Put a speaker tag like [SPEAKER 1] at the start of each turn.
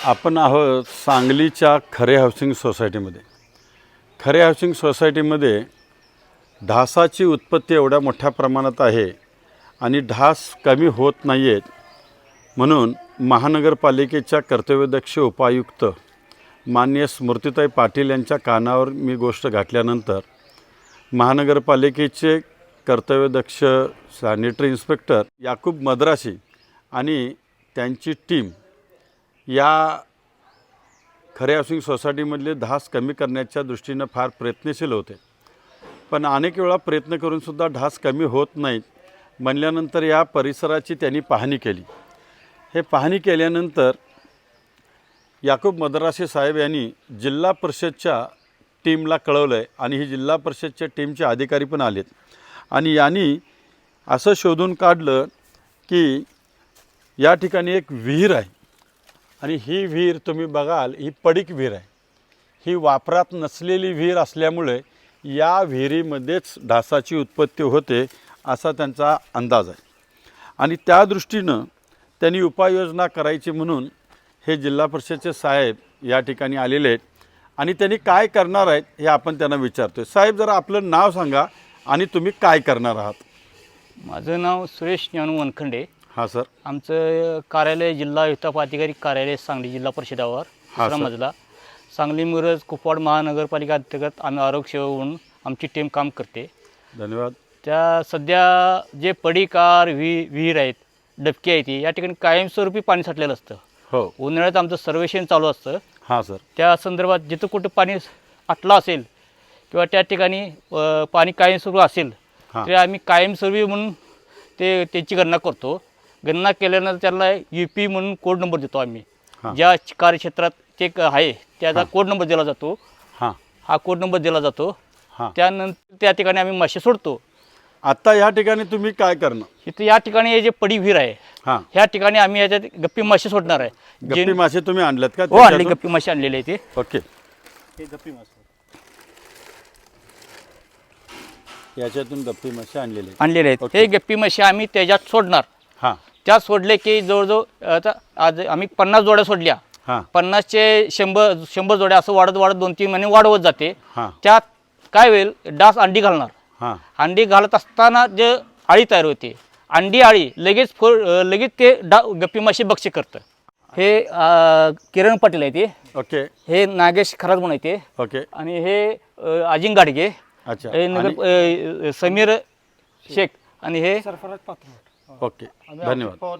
[SPEAKER 1] आपण आहोत सांगलीच्या खरे हाऊसिंग सोसायटीमध्ये. खरे हाऊसिंग सोसायटीमध्ये ढासाची उत्पत्ती एवढ्या मोठ्या प्रमाणात आहे आणि ढास कमी होत नाही आहेत, म्हणून महानगरपालिकेच्या कर्तव्यदक्ष उपायुक्त माननीय स्मृतिताई पाटील यांच्या कानावर मी गोष्ट घातल्यानंतर महानगरपालिकेचे कर्तव्यदक्ष सॅनिटरी इन्स्पेक्टर याकूब मद्रासी आणि त्यांची टीम या खरे हाऊसिंग सोसायटीमधले ढास कमी करण्याच्या दृष्टीनं फार प्रयत्नशील होते. पण अनेक वेळा प्रयत्न करूनसुद्धा ढास कमी होत नाहीत म्हणल्यानंतर या परिसराची त्यांनी पाहणी केली. हे पाहणी केल्यानंतर याकूब मद्रासी साहेब यांनी जिल्हा परिषदच्या टीमला कळवलं आहे आणि ही जिल्हा परिषदच्या टीमचे अधिकारी पण आलेत आणि यांनी असं शोधून काढलं की या ठिकाणी एक विहीर आहे आणि ही विहीर तुम्ही बघाल, ही पडीक विहीर आहे. ही वापरात नसलेली विहीर असल्यामुळे या विहिरीमध्येच ढासाची उत्पत्ती होते असा त्यांचा अंदाज आहे आणि त्या दृष्टीनं त्यांनी उपाययोजना करायची म्हणून हे जिल्हा परिषदेचे साहेब या ठिकाणी आलेले आहेत आणि त्यांनी काय करणार आहेत हे आपण त्यांना विचारतो. साहेब, जरा आपलं नाव सांगा आणि तुम्ही काय करणार आहात.
[SPEAKER 2] माझं नाव सुरेश ज्ञानू वनखंडे.
[SPEAKER 1] हां सर.
[SPEAKER 2] आमचं कार्यालय जिल्हा विस्तार अधिकारी कार्यालय सांगली जिल्हा परिषदावर दुसरा मजला, सांगली मिरज कुपवाड महानगरपालिका अंतर्गत आम्ही आरोग्य सेवा म्हणून आमची टीम काम करते.
[SPEAKER 1] धन्यवाद.
[SPEAKER 2] त्या सध्या जे पडीकार विहीर आहेत, डबके आहेत, या ठिकाणी कायमस्वरूपी पाणी साठलेलं असतं.
[SPEAKER 1] हो,
[SPEAKER 2] उन्हाळ्यात आमचं सर्वेक्षण चालू असतं.
[SPEAKER 1] हां सर.
[SPEAKER 2] त्या संदर्भात जिथं कुठं पाणी आटलं असेल किंवा त्या ठिकाणी पाणी कायमस्वरूपी असेल तर आम्ही कायमस्वरूपी म्हणून त्याची गणना करतो. गणना केल्यानंतर त्याला UP म्हणून कोड नंबर देतो आम्ही. ज्या कार्यक्षेत्रात ते आहे त्याचा कोड नंबर दिला जातो. हा कोड नंबर दिला जातो. त्यानंतर त्या ठिकाणी आम्ही मासे सोडतो.
[SPEAKER 1] आता या ठिकाणी तुम्ही काय करणार?
[SPEAKER 2] इथं या ठिकाणी हे जे पडी विहीर आहे ह्या ठिकाणी आम्ही याच्यात गप्पी मासे सोडणार आहे.
[SPEAKER 1] गप्पी मासे तुम्ही आणलेत का?
[SPEAKER 2] हो, आणले, गप्पी मासे आणलेले आहे ते.
[SPEAKER 1] ओके. हे गप्पी मासे, याच्यातून गप्पी मासे आणलेले
[SPEAKER 2] आहेत. हे गप्पी मासे आम्ही त्याच्यात सोडणार. त्यात सोडले की जवळजवळ आता आज आम्ही 50 जोड्या सोडल्या. 50चे 100 जोड्या असं वाढत 2-3 महिने वाढवत जाते. त्यात काय होईल, डास अंडी घालणार. अंडी घालत असताना जे आळी तयार होते, अंडी आळी लगेच ते गप्पी मासे बक्षी करतं. हे किरण पाटील आहे ते.
[SPEAKER 1] ओके.
[SPEAKER 2] हे नागेश खराज म्हणून आहे ते.
[SPEAKER 1] ओके.
[SPEAKER 2] आणि हे अजिंग गाडगे.
[SPEAKER 1] अच्छा.
[SPEAKER 2] हे समीर शेख आणि हे
[SPEAKER 1] ओके. धन्यवाद.